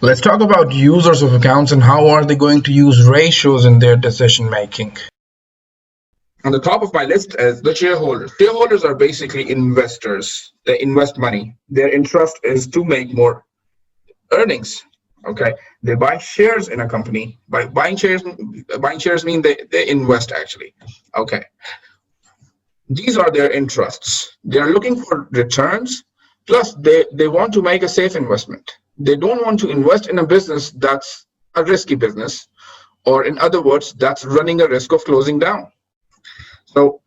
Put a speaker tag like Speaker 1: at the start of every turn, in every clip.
Speaker 1: Let's talk about users of accounts and how are they going to use ratios in their decision making.
Speaker 2: On the top of my list is the shareholders. Shareholders are basically investors. They invest money. Their interest is to make more earnings. Okay, they buy shares in a company. By buying shares mean they invest actually. Okay, these are their interests. They are looking for returns. Plus, they want to make a safe investment. They don't want to invest in a business that's a risky business, or in other words, that's running a risk of closing down. So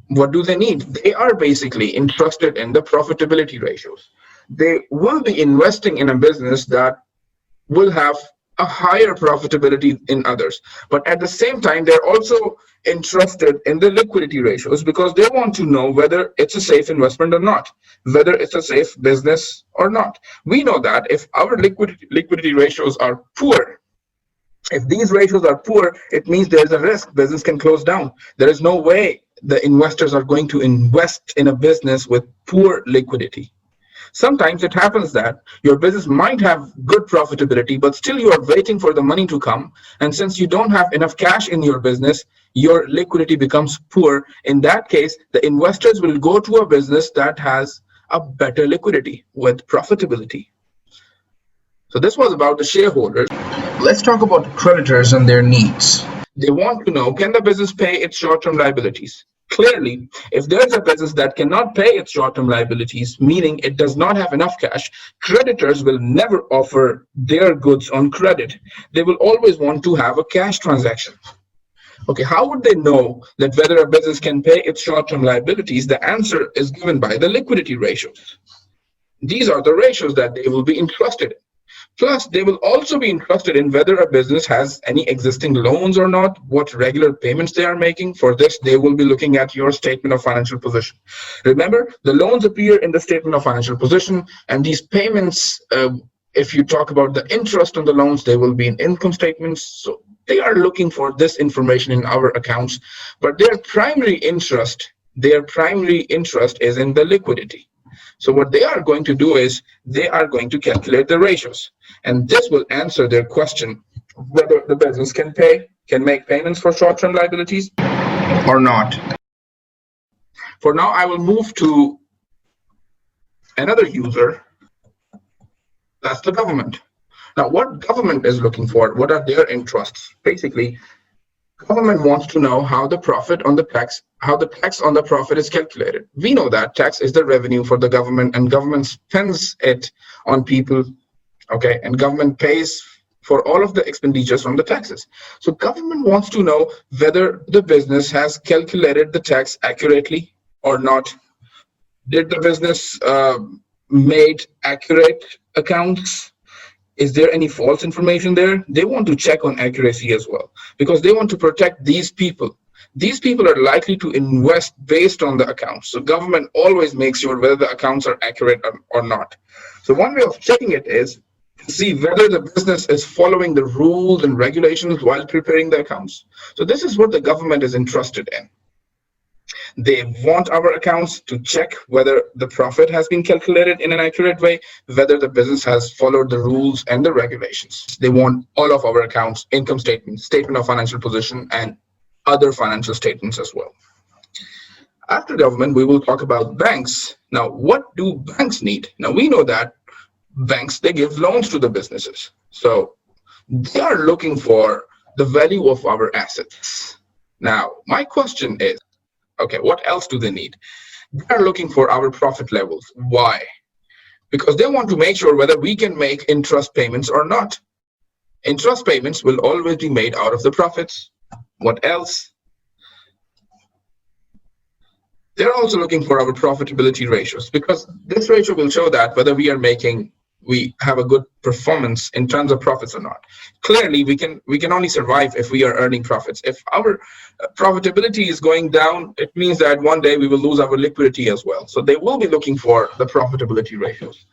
Speaker 2: what do they need? They are basically interested in the profitability ratios. They will be investing in a business that will have a higher profitability in others. But at the same time, they're also interested in the liquidity ratios because they want to know whether it's a safe investment or not, whether it's a safe business or not. We know that if our liquidity ratios are poor, if these ratios are poor, it means there's a risk business can close down. There is no way the investors are going to invest in a business with poor liquidity. Sometimes it happens that your business might have good profitability, but still you are waiting for the money to come. And since you don't have enough cash in your business, your liquidity becomes poor. In that case, the investors will go to a business that has a better liquidity with profitability. So this was about the shareholders.
Speaker 1: Let's talk about creditors and their needs.
Speaker 2: They want to know, can the business pay its short-term liabilities? Clearly, if there's a business that cannot pay its short-term liabilities, meaning it does not have enough cash, creditors will never offer their goods on credit. They will always want to have a cash transaction. Okay, how would they know that whether a business can pay its short-term liabilities? The answer is given by the liquidity ratios. These are the ratios that they will be interested in. Plus, they will also be interested in whether a business has any existing loans or not, what regular payments they are making. For this, they will be looking at your statement of financial position. Remember, the loans appear in the statement of financial position, and these payments, if you talk about the interest on the loans, they will be in income statements. So they are looking for this information in our accounts, but their primary interest is in the liquidity. So what they are going to do is they are going to calculate the ratios, and this will answer their question whether the business can make payments for short-term liabilities
Speaker 1: Or not.
Speaker 2: For now, I will move to another user. That's the government. Now, what government is looking for? What are their interests? Basically, government wants to know how the tax on the profit is calculated. We know that tax is the revenue for the government, and government spends it on people, okay, and government pays for all of the expenditures from the taxes. So government wants to know whether the business has calculated the tax accurately or not. Did the business made accurate accounts? Is there any false information there? They want to check on accuracy as well because they want to protect these people. These people are likely to invest based on the accounts. So government always makes sure whether the accounts are accurate or not. So one way of checking it is to see whether the business is following the rules and regulations while preparing the accounts. So this is what the government is interested in. They want our accounts to check whether the profit has been calculated in an accurate way, whether the business has followed the rules and the regulations. They want all of our accounts, income statement, statement of financial position, and other financial statements as well. After government, we will talk about banks. Now, what do banks need? Now, we know that banks, they give loans to the businesses. So they are looking for the value of our assets. Now, my question is, okay, what else do they need? They are looking for our profit levels. Why? Because they want to make sure whether we can make interest payments or not. Interest payments will always be made out of the profits. What else? They're also looking for our profitability ratios because this ratio will show that whether we have a good performance in terms of profits or not. Clearly, we can only survive if we are earning profits. If our profitability is going down, it means that one day we will lose our liquidity as well. So they will be looking for the profitability ratios,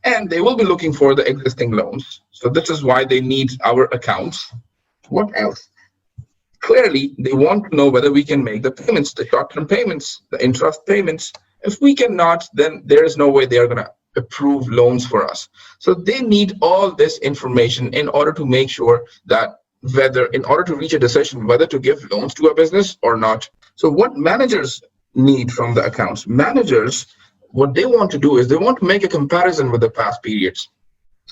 Speaker 2: and they will be looking for the existing loans. So this is why they need our accounts. What else? Clearly, they want to know whether we can make the payments, the short-term payments, the interest payments. If we cannot, then there is no way they are going to approve loans for us. So they need all this information in order to make sure that in order to reach a decision whether to give loans to a business or not. So what managers need from the accounts? Managers, what they want to do is they want to make a comparison with the past periods.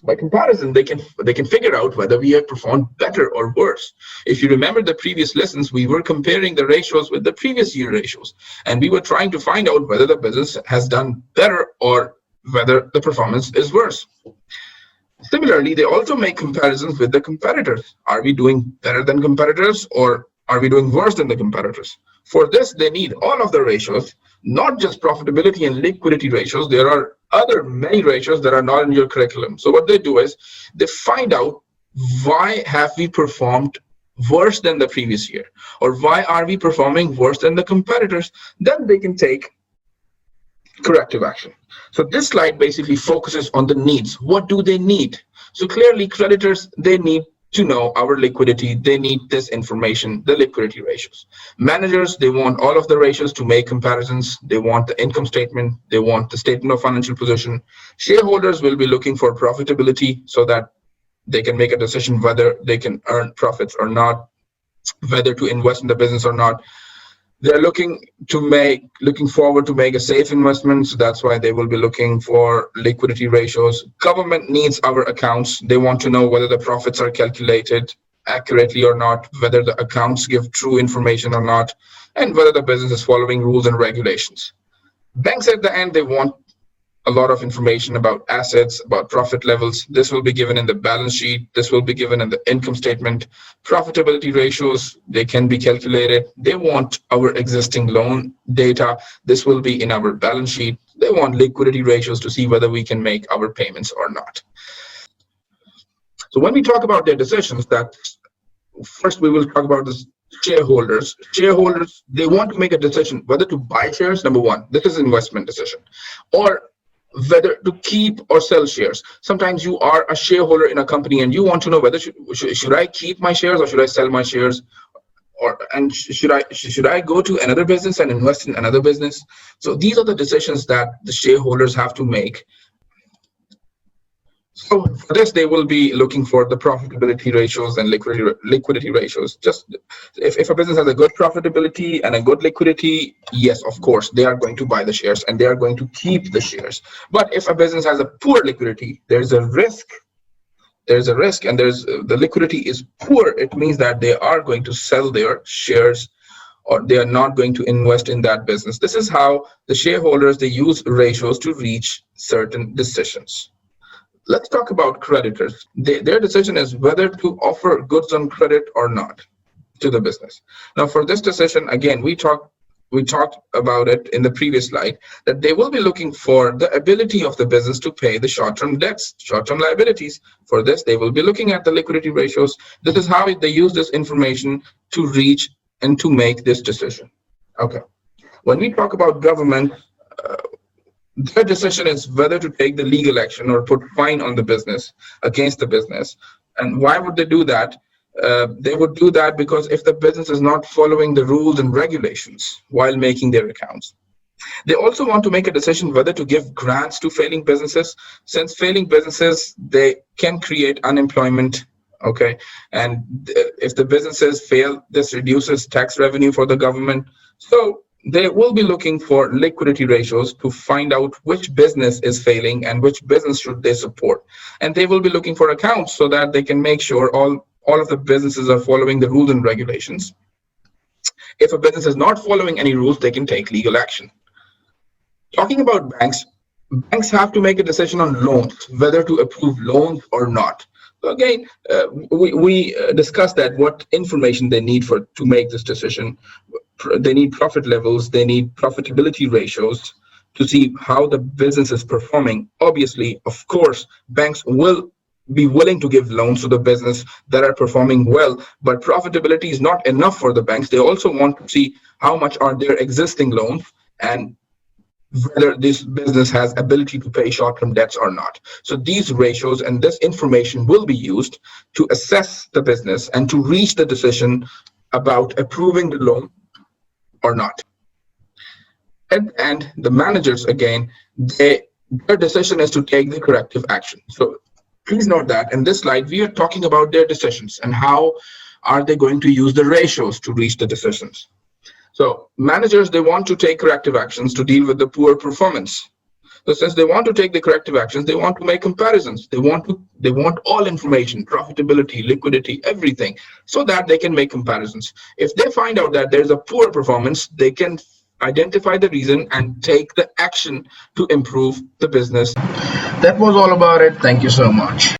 Speaker 2: By comparison, they can figure out whether we have performed better or worse. If you remember the previous lessons, we were comparing the ratios with the previous year ratios, and we were trying to find out whether the business has done better or whether the performance is worse. Similarly, they also make comparisons with the competitors. Are we doing better than competitors, or are we doing worse than the competitors? For this, they need all of the ratios, not just profitability and liquidity ratios. There are other many ratios that are not in your curriculum. So what they do is they find out, why have we performed worse than the previous year, or why are we performing worse than the competitors? Then they can take corrective action. So this slide basically focuses on the needs. What do they need? So clearly, creditors, they need to know our liquidity. They need this information, the liquidity ratios. Managers, they want all of the ratios to make comparisons. They want the income statement. They want the statement of financial position. Shareholders will be looking for profitability so that they can make a decision whether they can earn profits or not, whether to invest in the business or not. They're looking forward to make a safe investment. So that's why they will be looking for liquidity ratios. Government needs our accounts. They want to know whether the profits are calculated accurately or not, whether the accounts give true information or not, and whether the business is following rules and regulations. Banks at the end, they want a lot of information about assets, about profit levels. This will be given in the balance sheet. This will be given in the income statement. Profitability ratios, they can be calculated. They want our existing loan data. This will be in our balance sheet. They want liquidity ratios to see whether we can make our payments or not. So when we talk about their decisions, that first we will talk about the shareholders. Shareholders, they want to make a decision whether to buy shares. Number one, this is an investment decision, or whether to keep or sell shares. Sometimes you are a shareholder in a company and you want to know whether should I keep my shares or should I sell my shares, and should I go to another business and invest in another business. So these are the decisions that the shareholders have to make. So for this, they will be looking for the profitability ratios and liquidity ratios. Just if a business has a good profitability and a good liquidity, yes, of course, they are going to buy the shares and they are going to keep the shares. But if a business has a poor liquidity, there's a risk. There's a risk, and the liquidity is poor. It means that they are going to sell their shares, or they are not going to invest in that business. This is how the shareholders, they use ratios to reach certain decisions. Let's talk about creditors. Their decision is whether to offer goods on credit or not to the business. Now, for this decision, again, we talked about it in the previous slide, that they will be looking for the ability of the business to pay the short-term debts, short-term liabilities. For this, they will be looking at the liquidity ratios. This is how they use this information to reach and to make this decision. Okay. When we talk about government, their decision is whether to take the legal action or put fine on the business, against the business. And why would they do that? They would do that because if the business is not following the rules and regulations while making their accounts. They also want to make a decision whether to give grants to failing businesses. Since failing businesses, they can create unemployment. Okay. And if the businesses fail, this reduces tax revenue for the government. So they will be looking for liquidity ratios to find out which business is failing and which business should they support. And they will be looking for accounts so that they can make sure all of the businesses are following the rules and regulations. If a business is not following any rules, they can take legal action. Talking about banks, banks have to make a decision on loans, whether to approve loans or not. So again, we discussed that what information they need to make this decision. They need profit levels, they need profitability ratios to see how the business is performing. Obviously, of course, banks will be willing to give loans to the business that are performing well, but profitability is not enough for the banks. They also want to see how much are their existing loans and whether this business has ability to pay short-term debts or not. So these ratios and this information will be used to assess the business and to reach the decision about approving the loan or not. And the managers, again, they their decision is to take the corrective action. So please note that in this slide, we are talking about their decisions and how are they going to use the ratios to reach the decisions. So managers, they want to take corrective actions to deal with the poor performance. So since they want to take the corrective actions, they want to make comparisons. They want all information, profitability, liquidity, everything, so that they can make comparisons. If they find out that there's a poor performance, they can identify the reason and take the action to improve the business.
Speaker 1: That was all about it. Thank you so much.